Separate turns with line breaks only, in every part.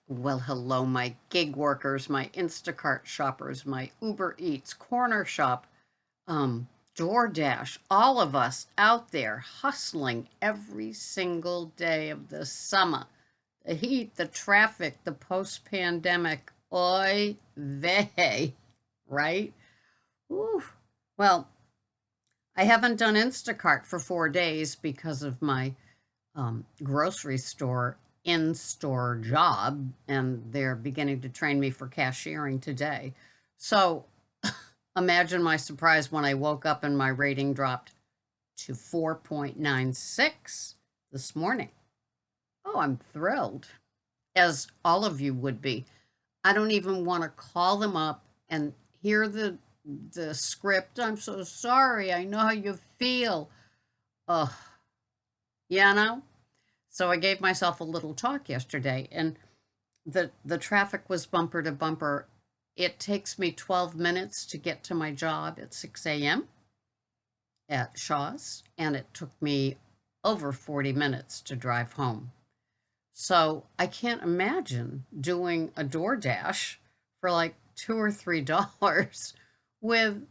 Well, hello, my gig workers, my Instacart shoppers, my Uber Eats, Corner Shop, um, DoorDash, all of us out there hustling every single day of the summer. The heat, the traffic, the post-pandemic, oy vey, right? Ooh. Well, I haven't done Instacart for 4 days because of my grocery store in-store job, and they're beginning to train me for cashiering today. So imagine my surprise when I woke up and my rating dropped to 4.96 this morning. Oh, I'm thrilled, as all of you would be. I don't even want to call them up and hear the script. I'm so sorry. I know how you feel. Ugh, you know? So I gave myself a little talk yesterday, and the traffic was bumper to bumper. It takes me 12 minutes to get to my job at 6 a.m. at Shaw's, and it took me over 40 minutes to drive home. So I can't imagine doing a DoorDash for like $2 or $3 with,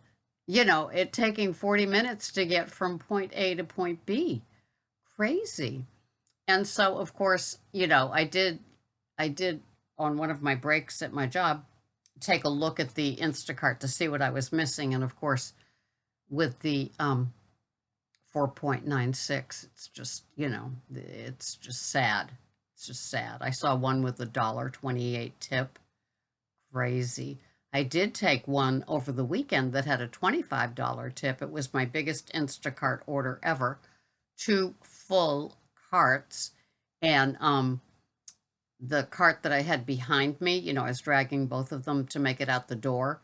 it taking 40 minutes to get from point A to point B. Crazy. And so, of course, I did on one of my breaks at my job take a look at the Instacart to see what I was missing. And of course, with the 4.96, it's just sad. It's just sad. I saw one with a $1.28 tip. Crazy. I did take one over the weekend that had a $25 tip. It was my biggest Instacart order ever. 2 full carts, and the cart that I had behind me, I was dragging both of them to make it out the door,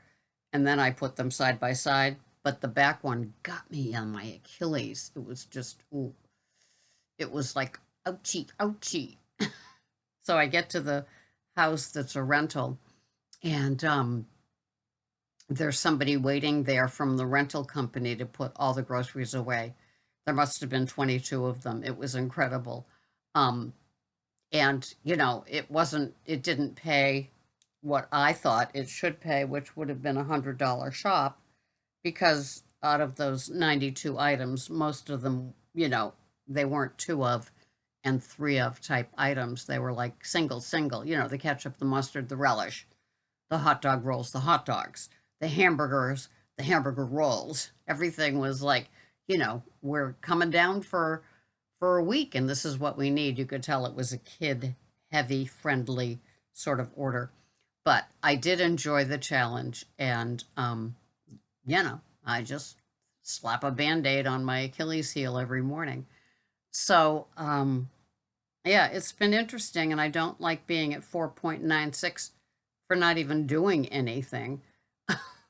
and then I put them side by side, but the back one got me on my Achilles. It was just, ooh, it was like, ouchie, ouchie. So I get to the house that's a rental, and there's somebody waiting there from the rental company to put all the groceries away. There must have been 22 of them. It was incredible. Um, and, it didn't pay what I thought it should pay, which would have been $100 shop, because out of those 92 items, most of them, they weren't two of and three of type items. They were like single, the ketchup, the mustard, the relish, the hot dog rolls, the hot dogs, the hamburgers, the hamburger rolls. Everything was like, we're coming down for a week and this is what we need. You could tell it was a kid heavy, friendly sort of order. But I did enjoy the challenge, and I just slap a band-aid on my Achilles heel every morning. So yeah, it's been interesting, and I don't like being at 4.96 for not even doing anything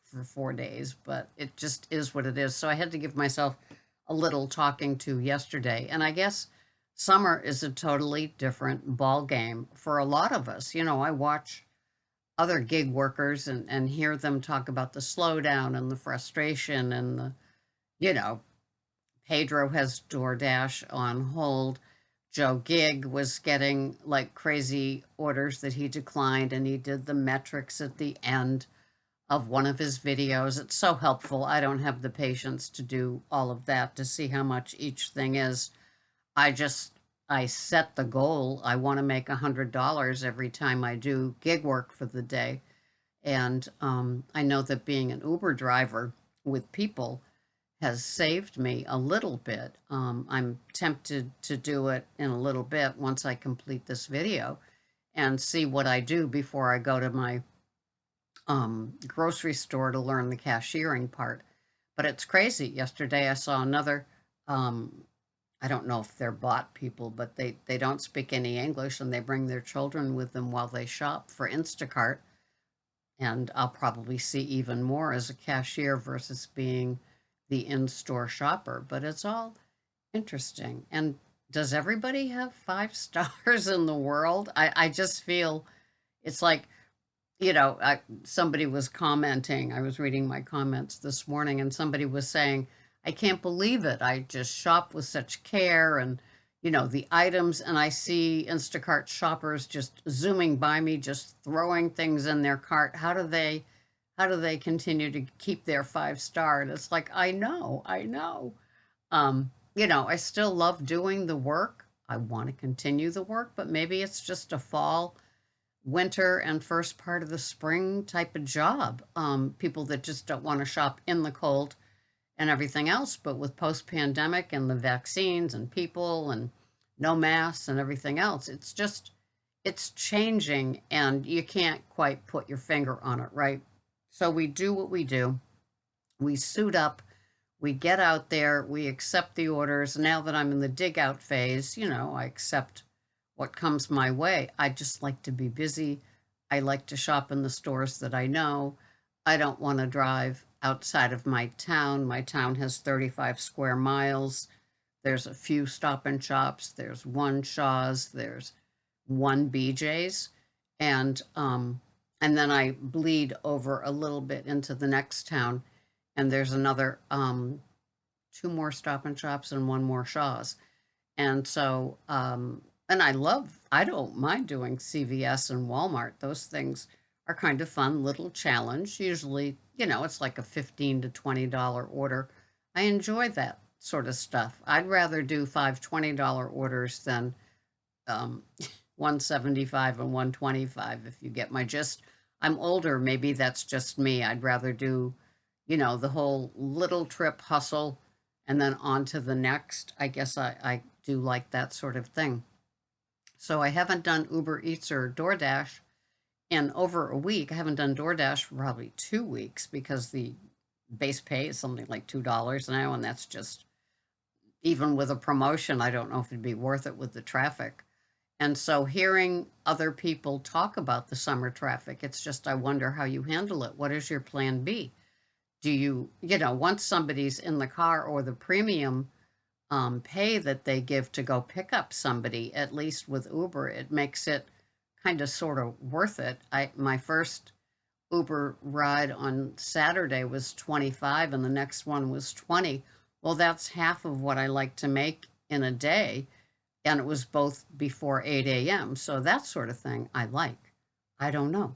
for 4 days, but it just is what it is. So I had to give myself a little talking to yesterday. And I guess summer is a totally different ball game for a lot of us. I watch other gig workers and hear them talk about the slowdown and the frustration and you know, Pedro has DoorDash on hold. Joe Gig was getting like crazy orders that he declined, and he did the metrics at the end of one of his videos. It's so helpful. I don't have the patience to do all of that to see how much each thing is. I set the goal. I want to make $100 every time I do gig work for the day. And I know that being an Uber driver with people has saved me a little bit. I'm tempted to do it in a little bit once I complete this video and see what I do before I go to my grocery store to learn the cashiering part. But it's crazy. Yesterday I saw another, I don't know if they're bot people, but they don't speak any English, and they bring their children with them while they shop for Instacart. And I'll probably see even more as a cashier versus being the in-store shopper. But it's all interesting. And does everybody have 5 stars in the world? I just feel it's like, somebody was commenting. I was reading my comments this morning, and somebody was saying, I can't believe it. I just shop with such care, and, the items, and I see Instacart shoppers just zooming by me, just throwing things in their cart. How do they continue to keep their 5 star? And it's like, I know. I still love doing the work. I want to continue the work, but maybe it's just a fall, winter, and first part of the spring type of job. People that just don't want to shop in the cold and everything else. But with post pandemic and the vaccines and people and no masks and everything else, it's changing and you can't quite put your finger on it, right? So we do what we do. We suit up, we get out there, we accept the orders. Now that I'm in the dig out phase, I accept what comes my way. I just like to be busy. I like to shop in the stores that I know. I don't want to drive outside of my town. My town has 35 square miles. There's a few Stop and Shops. There's one Shaw's. There's one BJ's, and then I bleed over a little bit into the next town, and there's another two more Stop and Shops and one more Shaw's. And so, and I don't mind doing CVS and Walmart. Those things are kind of fun, little challenge. Usually, it's like a $15 to $20 order. I enjoy that sort of stuff. I'd rather do five $20 orders than um, 175 and 125, if you get my gist. I'm older, maybe that's just me. I'd rather do, the whole little trip hustle and then on to the next. I guess I do like that sort of thing. So I haven't done Uber Eats or DoorDash in over a week. I haven't done DoorDash for probably 2 weeks because the base pay is something like $2 now, and that's just, even with a promotion, I don't know if it'd be worth it with the traffic. And so hearing other people talk about the summer traffic, it's just, I wonder how you handle it. What is your plan B? Do once somebody's in the car, or the premium pay that they give to go pick up somebody, at least with Uber, it makes it kind of sort of worth it. My first Uber ride on Saturday was 25 and the next one was 20. Well, that's half of what I like to make in a day, and it was both before 8 a.m. So that sort of thing I like. I don't know.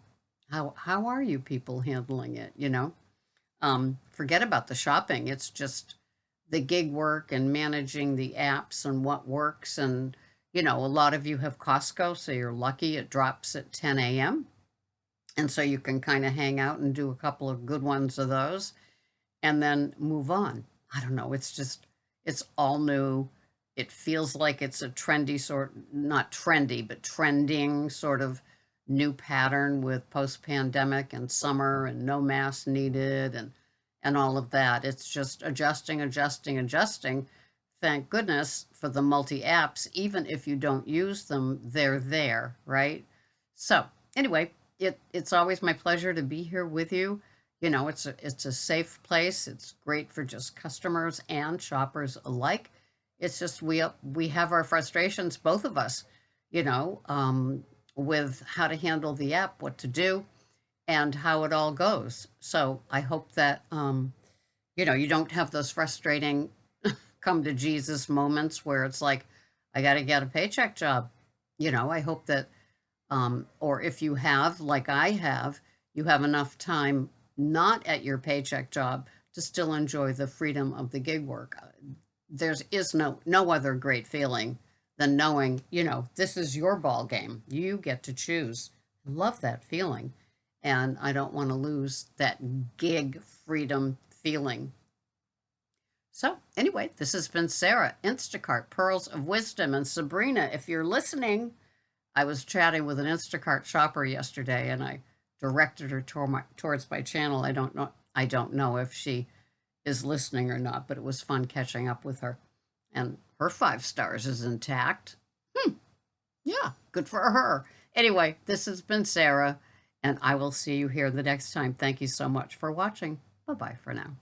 How are you people handling it? Forget about the shopping. It's just the gig work and managing the apps and what works. And, a lot of you have Costco, so you're lucky it drops at 10 a.m. And so you can kind of hang out and do a couple of good ones of those and then move on. I don't know. It's all new. It feels like it's a trendy sort, not trendy, but trending sort of new pattern with post pandemic and summer and no mask needed and all of that. It's just adjusting, adjusting, adjusting. Thank goodness for the multi apps. Even if you don't use them, they're there, right? So anyway, it's always my pleasure to be here with you. It's a safe place. It's great for just customers and shoppers alike. It's just we have our frustrations, both of us, with how to handle the app, what to do, and how it all goes. So I hope that you don't have those frustrating come to Jesus moments where it's like, I got to get a paycheck job. I hope that, or if you have, like I have, you have enough time not at your paycheck job to still enjoy the freedom of the gig work. There is no other great feeling than knowing, this is your ball game. You get to choose. I love that feeling. And I don't want to lose that gig freedom feeling. So anyway, this has been Sarah, Instacart Pearls of Wisdom. And Sabrina, if you're listening, I was chatting with an Instacart shopper yesterday, and I directed her towards my channel. I don't know if she is listening or not, but it was fun catching up with her. And her 5 stars is intact. Yeah, good for her. Anyway, this has been Sarah, and I will see you here the next time. Thank you so much for watching. Bye-bye for now.